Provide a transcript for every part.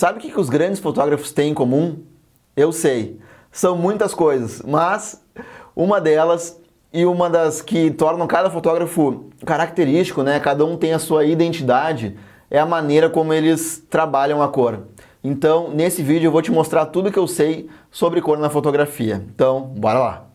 Sabe o que os grandes fotógrafos têm em comum? Eu sei, são muitas coisas, mas uma delas e uma das que tornam cada fotógrafo característico, né? Cada um tem a sua identidade, é a maneira como eles trabalham a cor. Então, nesse vídeo eu vou te mostrar tudo que eu sei sobre cor na fotografia. Então, bora lá!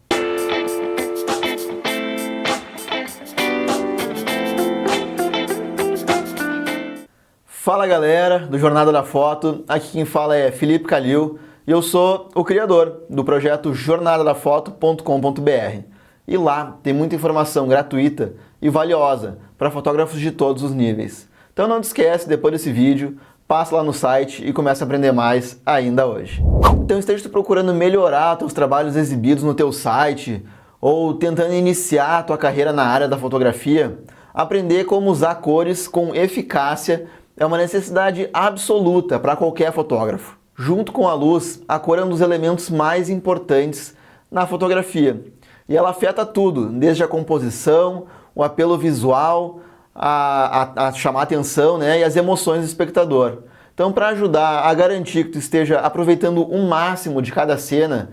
Fala galera do Jornada da Foto, aqui quem fala é Felipe Calil e eu sou o criador do projeto jornadadafoto.com.br. E lá tem muita informação gratuita e valiosa para fotógrafos de todos os níveis. Então não te esquece, depois desse vídeo, passa lá no site e começa a aprender mais ainda hoje. Então esteja procurando melhorar teus trabalhos exibidos no teu site ou tentando iniciar a tua carreira na área da fotografia, aprender como usar cores com eficácia é uma necessidade absoluta para qualquer fotógrafo. Junto com a luz, a cor é um dos elementos mais importantes na fotografia. E ela afeta tudo, desde a composição, o apelo visual, a chamar a atenção, né, e as emoções do espectador. Então, para ajudar a garantir que tu esteja aproveitando o máximo de cada cena,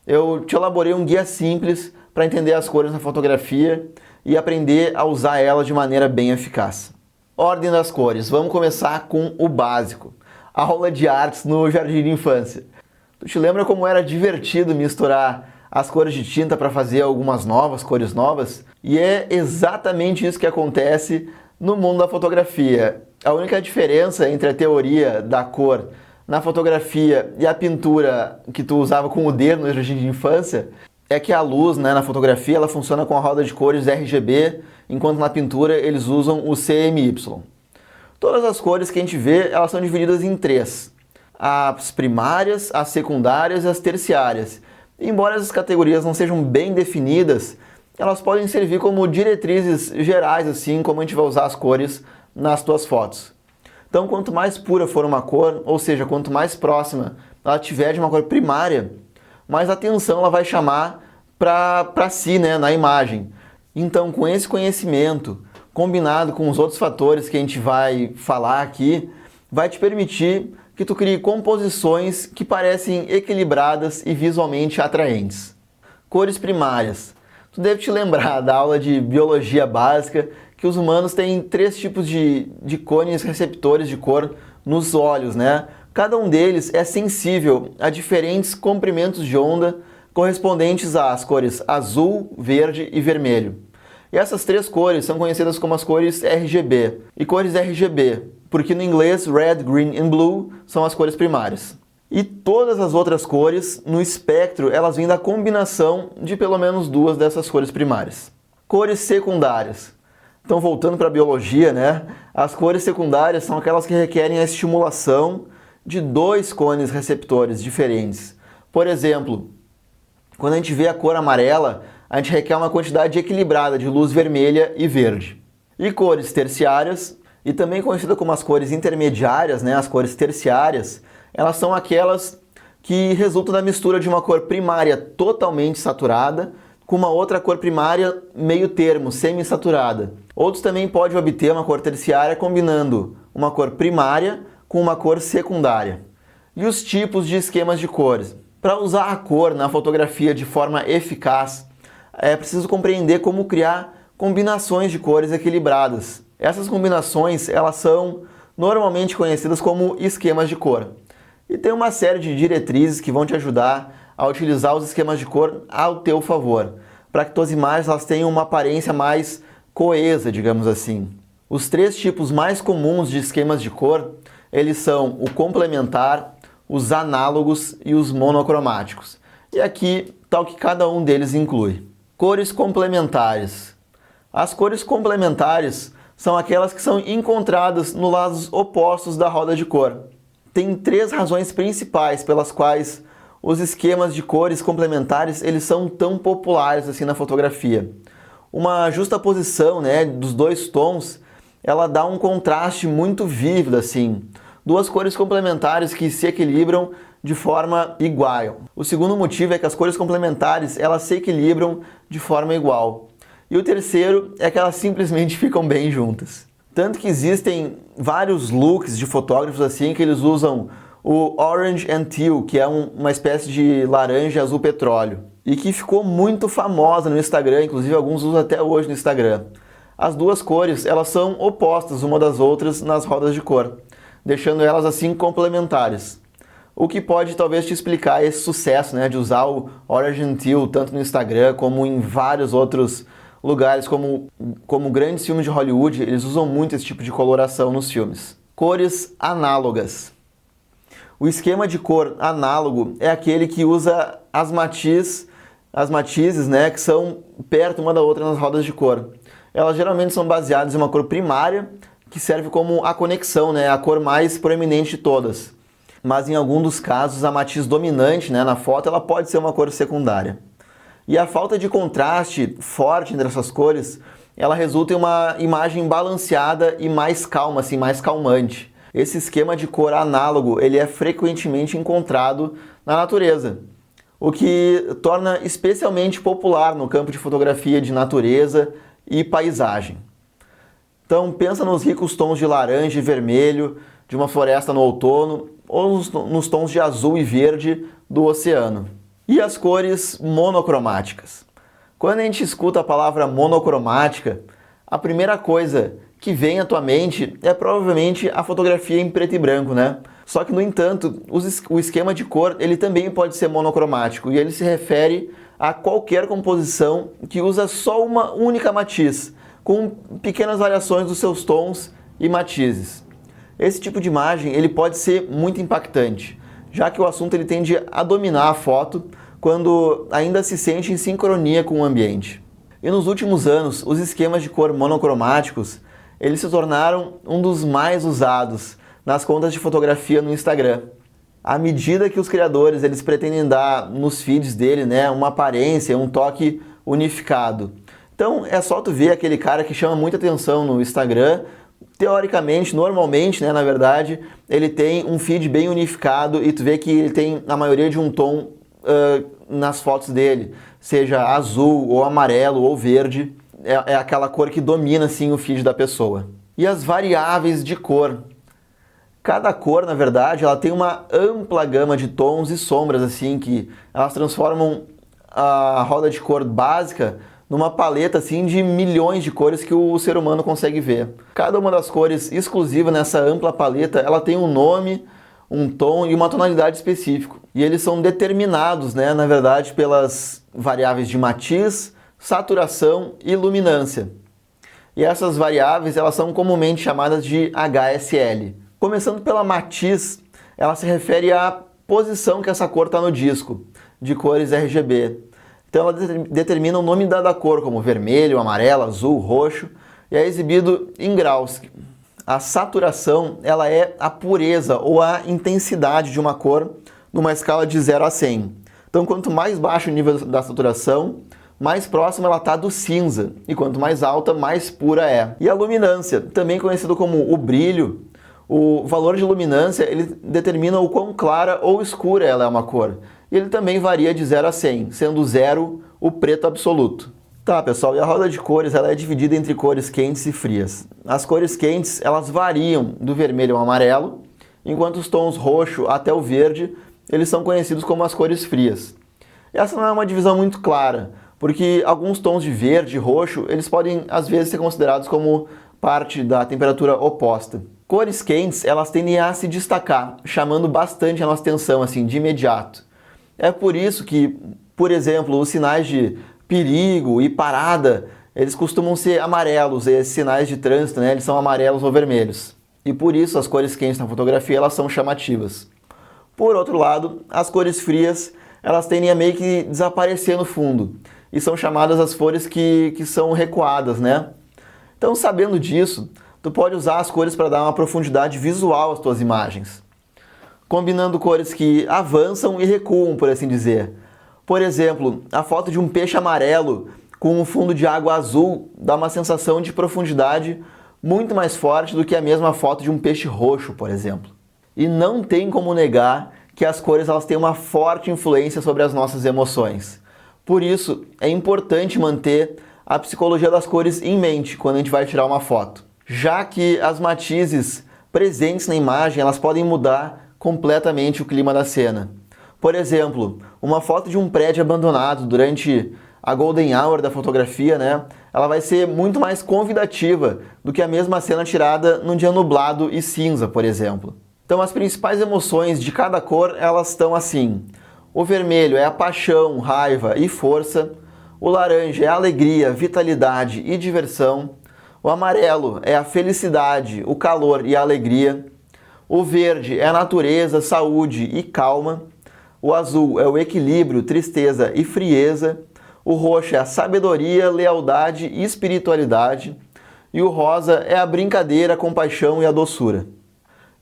eu te elaborei um guia simples para entender as cores na fotografia e aprender a usar elas de maneira bem eficaz. Ordem das cores. Vamos começar com o básico. Aula de artes no jardim de infância. Tu te lembra como era divertido misturar as cores de tinta para fazer algumas cores novas? E é exatamente isso que acontece no mundo da fotografia. A única diferença entre a teoria da cor na fotografia e a pintura que tu usava com o dedo no jardim de infância é que a luz, né, na fotografia ela funciona com a roda de cores RGB, enquanto na pintura eles usam o CMY. Todas as cores que a gente vê, elas são divididas em três: as primárias, as secundárias e as terciárias. Embora essas categorias não sejam bem definidas, elas podem servir como diretrizes gerais, assim como a gente vai usar as cores nas tuas fotos. Então, quanto mais pura for uma cor, ou seja, quanto mais próxima ela tiver de uma cor primária, mais atenção ela vai chamar para si, né, na imagem. Então, com esse conhecimento, combinado com os outros fatores que a gente vai falar aqui, vai te permitir que tu crie composições que parecem equilibradas e visualmente atraentes. Cores primárias. Tu deve te lembrar da aula de biologia básica que os humanos têm três tipos de cones receptores de cor nos olhos, né? Cada um deles é sensível a diferentes comprimentos de onda correspondentes às cores azul, verde e vermelho. E essas três cores são conhecidas como as cores RGB. E cores RGB, porque no inglês Red, Green and Blue são as cores primárias. E todas as outras cores no espectro, elas vêm da combinação de pelo menos duas dessas cores primárias. Cores secundárias. Então, voltando para a biologia, né? As cores secundárias são aquelas que requerem a estimulação de dois cones receptores diferentes. Por exemplo, quando a gente vê a cor amarela, a gente requer uma quantidade equilibrada de luz vermelha e verde. E cores terciárias, e também conhecida como as cores intermediárias, né, as cores terciárias, elas são aquelas que resultam da mistura de uma cor primária totalmente saturada com uma outra cor primária meio termo, semi-saturada. Outros também podem obter uma cor terciária combinando uma cor primária com uma cor secundária. E os tipos de esquemas de cores. Para usar a cor na fotografia de forma eficaz, é preciso compreender como criar combinações de cores equilibradas. Essas combinações, elas são normalmente conhecidas como esquemas de cor. E tem uma série de diretrizes que vão te ajudar a utilizar os esquemas de cor ao teu favor, para que tuas imagens elas tenham uma aparência mais coesa, digamos assim. Os três tipos mais comuns de esquemas de cor, eles são o complementar, os análogos e os monocromáticos. E aqui está o que cada um deles inclui. Cores complementares. As cores complementares são aquelas que são encontradas nos lados opostos da roda de cor. Tem três razões principais pelas quais os esquemas de cores complementares eles são tão populares assim na fotografia. Uma justaposição, né, dos dois tons, ela dá um contraste muito vívido assim. Duas cores complementares que se equilibram de forma igual. O segundo motivo é que as cores complementares elas se equilibram de forma igual. E o terceiro é que elas simplesmente ficam bem juntas. Tanto que existem vários looks de fotógrafos assim que eles usam o Orange and Teal, que é uma espécie de laranja azul petróleo, e que ficou muito famosa no Instagram, inclusive alguns usam até hoje no Instagram. As duas cores, elas são opostas uma das outras nas rodas de cor, deixando elas assim complementares. O que pode talvez te explicar esse sucesso, né, de usar o Orange and Teal tanto no Instagram como em vários outros lugares, como grandes filmes de Hollywood, eles usam muito esse tipo de coloração nos filmes. Cores análogas. O esquema de cor análogo é aquele que usa as matizes, né, que são perto uma da outra nas rodas de cor. Elas geralmente são baseadas em uma cor primária, que serve como a conexão, né, a cor mais proeminente de todas. Mas em algum dos casos, a matiz dominante, né, na foto ela pode ser uma cor secundária. E a falta de contraste forte entre essas cores, ela resulta em uma imagem balanceada e mais calma, assim, mais calmante. Esse esquema de cor análogo, ele é frequentemente encontrado na natureza, o que torna especialmente popular no campo de fotografia de natureza e paisagem. Então pensa nos ricos tons de laranja e vermelho de uma floresta no outono, ou nos tons de azul e verde do oceano. E as cores monocromáticas. Quando a gente escuta a palavra monocromática, a primeira coisa que vem à tua mente é provavelmente a fotografia em preto e branco, né? Só que, no entanto, o esquema de cor ele também pode ser monocromático, e ele se refere a qualquer composição que usa só uma única matiz, com pequenas variações dos seus tons e matizes. Esse tipo de imagem ele pode ser muito impactante, já que o assunto ele tende a dominar a foto quando ainda se sente em sincronia com o ambiente. E nos últimos anos, os esquemas de cor monocromáticos eles se tornaram um dos mais usados nas contas de fotografia no Instagram. À medida que os criadores eles pretendem dar nos feeds dele, né, uma aparência, um toque unificado. Então é só tu ver aquele cara que chama muita atenção no Instagram. Teoricamente, normalmente, né, na verdade, ele tem um feed bem unificado e tu vê que ele tem a maioria de um tom nas fotos dele, seja azul ou amarelo ou verde, é aquela cor que domina assim o feed da pessoa. E as variáveis de cor. Cada cor, na verdade, ela tem uma ampla gama de tons e sombras assim que elas transformam a roda de cor básica numa paleta assim de milhões de cores que o ser humano consegue ver. Cada uma das cores exclusiva nessa ampla paleta, ela tem um nome, um tom e uma tonalidade específico. E eles são determinados, né, na verdade, pelas variáveis de matiz, saturação e luminância. E essas variáveis, elas são comumente chamadas de HSL. Começando pela matiz, ela se refere à posição que essa cor está no disco, de cores RGB. Então ela determina o nome da cor, como vermelho, amarelo, azul, roxo, e é exibido em graus. A saturação ela é a pureza ou a intensidade de uma cor numa escala de 0 a 100. Então quanto mais baixo o nível da saturação, mais próxima ela está do cinza, e quanto mais alta, mais pura é. E a luminância, também conhecido como o brilho, o valor de luminância ele determina o quão clara ou escura ela é uma cor. E ele também varia de 0 a 100, sendo 0 o preto absoluto. Tá, pessoal, e a roda de cores ela é dividida entre cores quentes e frias. As cores quentes elas variam do vermelho ao amarelo, enquanto os tons roxo até o verde eles são conhecidos como as cores frias. Essa não é uma divisão muito clara, porque alguns tons de verde e roxo eles podem às vezes ser considerados como parte da temperatura oposta. Cores quentes elas tendem a se destacar, chamando bastante a nossa atenção assim de imediato. É por isso que, por exemplo, os sinais de perigo e parada, eles costumam ser amarelos, e esses sinais de trânsito, né, eles são amarelos ou vermelhos. E por isso as cores quentes na fotografia, elas são chamativas. Por outro lado, as cores frias, elas tendem a meio que desaparecer no fundo, e são chamadas as cores que são recuadas, né? Então, sabendo disso, tu pode usar as cores para dar uma profundidade visual às tuas imagens, combinando cores que avançam e recuam, por assim dizer. Por exemplo, a foto de um peixe amarelo com um fundo de água azul dá uma sensação de profundidade muito mais forte do que a mesma foto de um peixe roxo, por exemplo. E não tem como negar que as cores elas têm uma forte influência sobre as nossas emoções. Por isso, é importante manter a psicologia das cores em mente quando a gente vai tirar uma foto, já que as matizes presentes na imagem elas podem mudar completamente o clima da cena. Por exemplo, uma foto de um prédio abandonado durante a golden hour da fotografia, né? Ela vai ser muito mais convidativa do que a mesma cena tirada num dia nublado e cinza, por exemplo. Então as principais emoções de cada cor, elas estão assim. O vermelho é a paixão, raiva e força. O laranja é a alegria, vitalidade e diversão. O amarelo é a felicidade, o calor e a alegria. O verde é a natureza, saúde e calma. O azul é o equilíbrio, tristeza e frieza. O roxo é a sabedoria, lealdade e espiritualidade. E o rosa é a brincadeira, a compaixão e a doçura.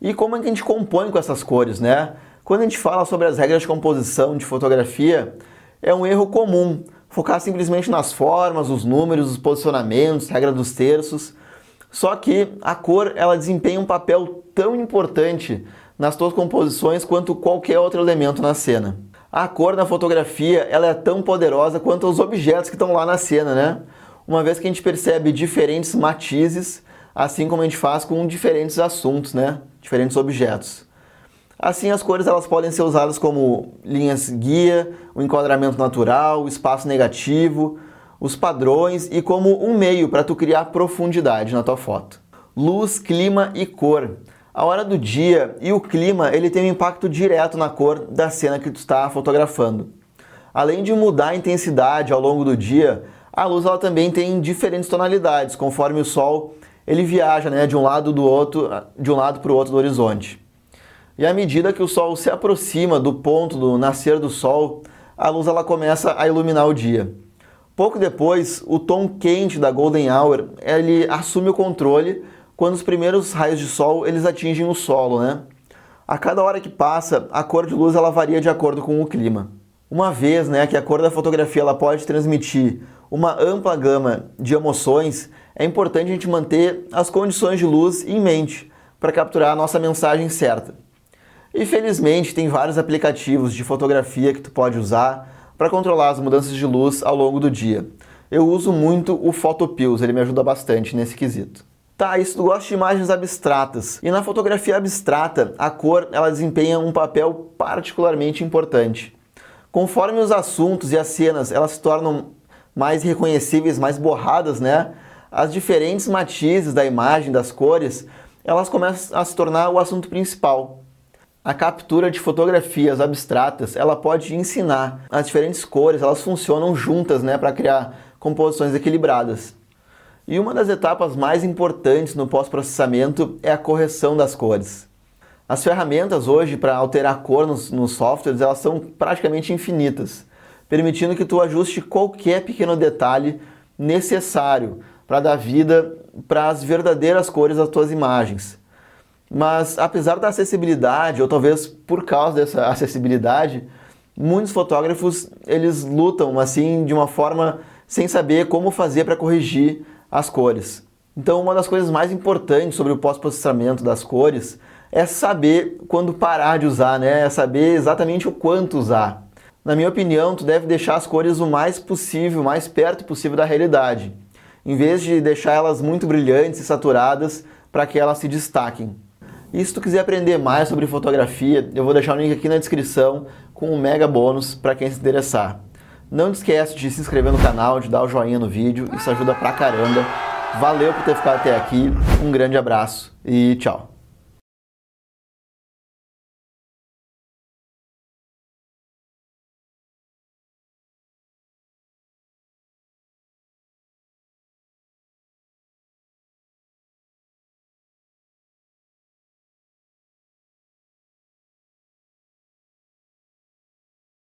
E como é que a gente compõe com essas cores, né? Quando a gente fala sobre as regras de composição de fotografia, é um erro comum focar simplesmente nas formas, os números, os posicionamentos, regra dos terços. Só que a cor, ela desempenha um papel tão importante nas tuas composições quanto qualquer outro elemento na cena. A cor na fotografia, ela é tão poderosa quanto os objetos que estão lá na cena, né? Uma vez que a gente percebe diferentes matizes, assim como a gente faz com diferentes assuntos, né? Diferentes objetos. Assim, as cores elas podem ser usadas como linhas guia, o enquadramento natural, o espaço negativo, os padrões e como um meio para tu criar profundidade na tua foto. Luz, clima e cor. A hora do dia e o clima, ele tem um impacto direto na cor da cena que tu está fotografando. Além de mudar a intensidade ao longo do dia, a luz ela também tem diferentes tonalidades, conforme o sol ele viaja, né, de um lado para o outro do horizonte. E à medida que o sol se aproxima do ponto do nascer do sol, a luz ela começa a iluminar o dia. Pouco depois, o tom quente da golden hour, ele assume o controle quando os primeiros raios de sol eles atingem o solo, né? A cada hora que passa, a cor de luz ela varia de acordo com o clima. Uma vez, né, que a cor da fotografia ela pode transmitir uma ampla gama de emoções, é importante a gente manter as condições de luz em mente para capturar a nossa mensagem certa. E felizmente tem vários aplicativos de fotografia que tu pode usar para controlar as mudanças de luz ao longo do dia. Eu uso muito o Photopills, ele me ajuda bastante nesse quesito. Tá, e se tu gosta de imagens abstratas? E na fotografia abstrata, a cor ela desempenha um papel particularmente importante. Conforme os assuntos e as cenas elas se tornam mais reconhecíveis, mais borradas, né? As diferentes matizes da imagem, das cores, elas começam a se tornar o assunto principal. A captura de fotografias abstratas, ela pode ensinar as diferentes cores, elas funcionam juntas, né, para criar composições equilibradas. E uma das etapas mais importantes no pós-processamento é a correção das cores. As ferramentas hoje para alterar a cor nos softwares, elas são praticamente infinitas, permitindo que tu ajuste qualquer pequeno detalhe necessário para dar vida para as verdadeiras cores das tuas imagens. Mas apesar da acessibilidade, ou talvez por causa dessa acessibilidade, muitos fotógrafos eles lutam assim de uma forma sem saber como fazer para corrigir as cores. Então uma das coisas mais importantes sobre o pós-processamento das cores é saber quando parar de usar, né? É saber exatamente o quanto usar. Na minha opinião, tu deve deixar as cores o mais possível, o mais perto possível da realidade, em vez de deixar elas muito brilhantes e saturadas para que elas se destaquem. E se tu quiser aprender mais sobre fotografia, eu vou deixar o link aqui na descrição com um mega bônus para quem se interessar. Não te esquece de se inscrever no canal, de dar o joinha no vídeo, isso ajuda pra caramba. Valeu por ter ficado até aqui, um grande abraço e tchau!